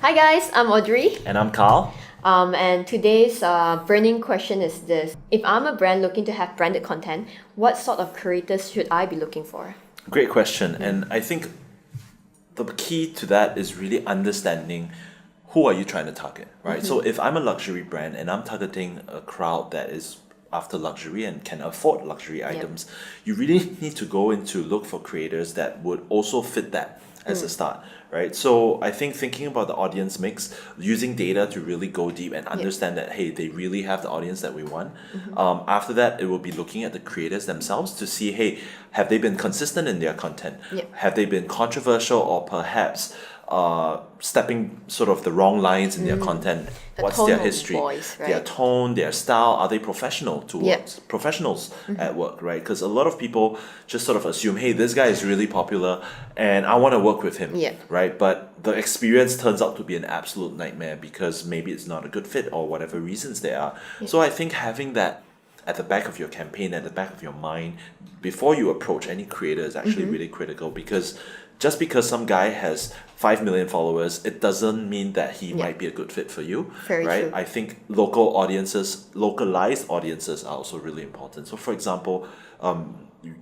Hi guys, I'm Audrey. And I'm Karl. And today's burning question is this. If I'm a brand looking to have branded content, what sort of creators should I be looking for? Great question. And I think the key to that is really understanding who are you trying to target, right? So if I'm a luxury brand and I'm targeting a crowd that is after luxury and can afford luxury items, you really need to go into look for creators that would also fit that as a start, right? So I think thinking about the audience mix, using data to really go deep and understand that, hey, they really have the audience that we want. After that, it will be looking at the creators themselves to see, hey, have they been consistent in their content? Have they been controversial or perhaps stepping sort of the wrong lines in their content? What's tone their of history? voice, right? Their tone, their style. Are they professional to work? Professionals at work, right? Because a lot of people just sort of assume, hey, this guy is really popular and I want to work with him, right? But the experience turns out to be an absolute nightmare because maybe it's not a good fit or whatever reasons there are. So I think having that at the back of your campaign, at the back of your mind, before you approach any creator is actually really critical, because just because some guy has 5 million followers, it doesn't mean that he might be a good fit for you, Very right? true. I think localized audiences are also really important. So for example,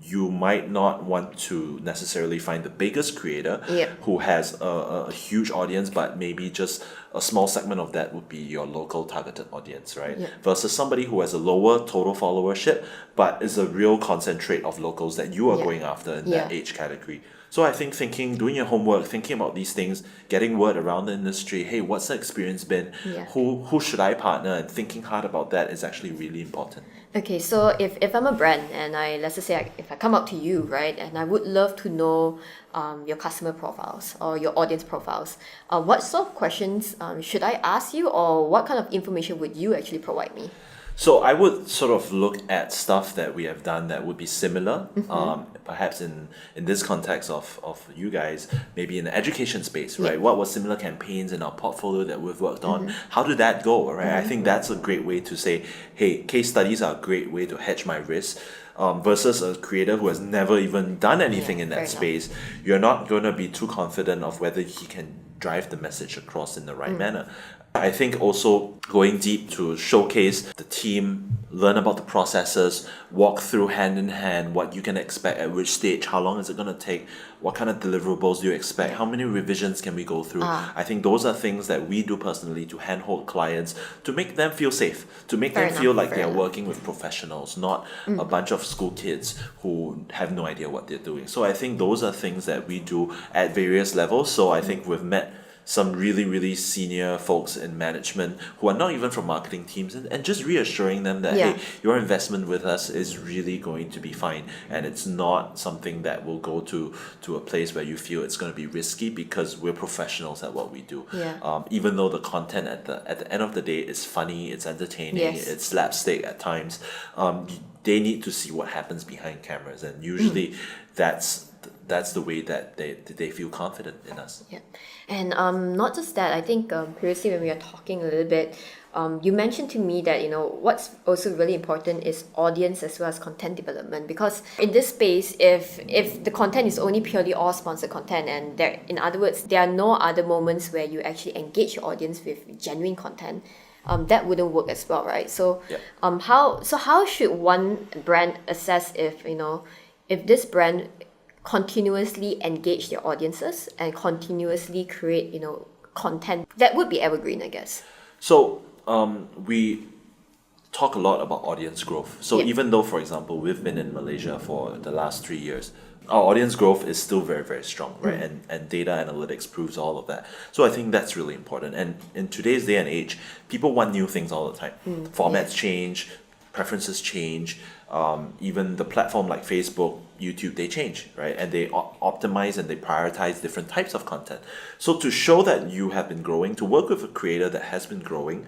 you might not want to necessarily find the biggest creator who has a huge audience, but maybe just a small segment of that would be your local targeted audience, right? Versus somebody who has a lower total followership, but is a real concentrate of locals that you are going after in that age category. So I think doing your homework, thinking about these things, getting word around the industry, hey, what's the experience been? Who should I partner? And thinking hard about that is actually really important. Okay, so if I'm a brand and let's just say if I come up to you, right, and I would love to know your customer profiles or your audience profiles, what sort of questions should I ask you, or what kind of information would you actually provide me? So I would sort of look at stuff that we have done that would be similar, perhaps in this context of you guys, maybe in the education space, right? What were similar campaigns in our portfolio that we've worked on? How did that go, right? I think that's a great way to say, hey, case studies are a great way to hedge my risk. Versus a creator who has never even done anything in that space, you're not going to be too confident of whether he can drive the message across in the right manner. I think also going deep to showcase the team, learn about the processes, walk through hand in hand what you can expect at which stage, how long is it going to take, what kind of deliverables do you expect, how many revisions can we go through. I think those are things that we do personally to handhold clients, to make them feel safe, to make them feel like they're working with professionals, not a bunch of school kids who have no idea what they're doing. So I think those are things that we do at various levels. So I think we've met some really, really senior folks in management who are not even from marketing teams, and just reassuring them that, hey, your investment with us is really going to be fine, and it's not something that will go to a place where you feel it's going to be risky, because we're professionals at what we do. Even though the content at the end of the day is funny, it's entertaining, it's slapstick at times, they need to see what happens behind cameras, and usually that's the way that they feel confident in us. And not just that, I think previously when we were talking a little bit, you mentioned to me that what's also really important is audience as well as content development, because in this space, if the content is only purely all sponsored content, and in other words, there are no other moments where you actually engage your audience with genuine content, that wouldn't work as well, right? So how should one brand assess if this brand continuously engage their audiences and continuously create content that would be evergreen, I guess? So we talk a lot about audience growth. So even though, for example, we've been in Malaysia for the last 3 years, our audience growth is still very, very strong, right? And data analytics proves all of that. So I think that's really important. And in today's day and age, people want new things all the time. Formats change, preferences change, even the platform like Facebook, YouTube, they change, right? And they optimize and they prioritize different types of content. So to show that you have been growing, to work with a creator that has been growing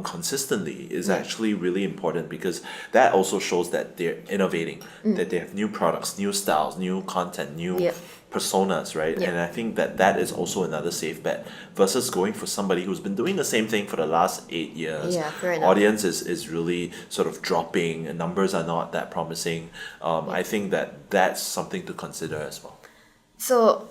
consistently is actually really important, because that also shows that they're innovating, that they have new products, new styles, new content, new personas, right? And I think that is also another safe bet versus going for somebody who's been doing the same thing for the last 8 years. Fair enough. Audience is really sort of dropping, and numbers are not that promising. I think that's something to consider as well. So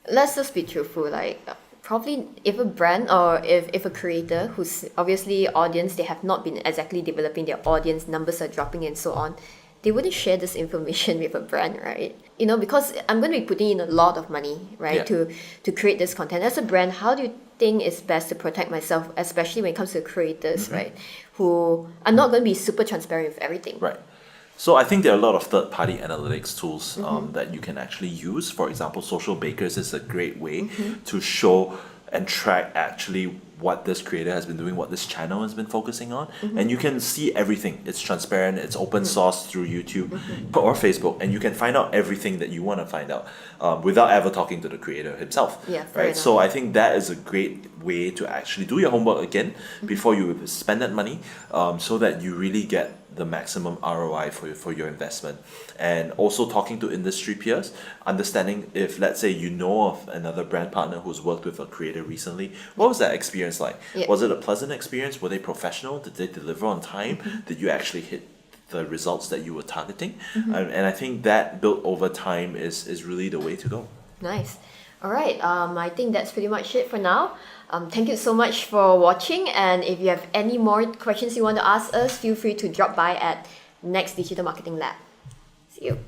let's just be truthful, like probably if a brand or if a creator who's obviously audience, they have not been exactly developing their audience, numbers are dropping and so on, they wouldn't share this information with a brand, right? Because I'm going to be putting in a lot of money, right, to create this content. As a brand, how do you think it's best to protect myself, especially when it comes to creators, right, who are not going to be super transparent with everything? Right. So I think there are a lot of third-party analytics tools that you can actually use. For example, Social Bakers is a great way to show and track actually what this creator has been doing, what this channel has been focusing on. And you can see everything. It's transparent, it's open source through YouTube or Facebook, and you can find out everything that you want to find out without ever talking to the creator himself. Yeah, fair right. enough. So I think that is a great way to actually do your homework again before you spend that money, so that you really get the maximum ROI for your investment. And also talking to industry peers, understanding if, let's say, you know of another brand partner who's worked with a creator recently, what was that experience like? Yeah. Was it a pleasant experience? Were they professional? Did they deliver on time? Did you actually hit the results that you were targeting? And I think that built over time is really the way to go. Nice. All right. I think that's pretty much it for now. Thank you so much for watching. And if you have any more questions you want to ask us, feel free to drop by at Next Digital Marketing Lab. See you.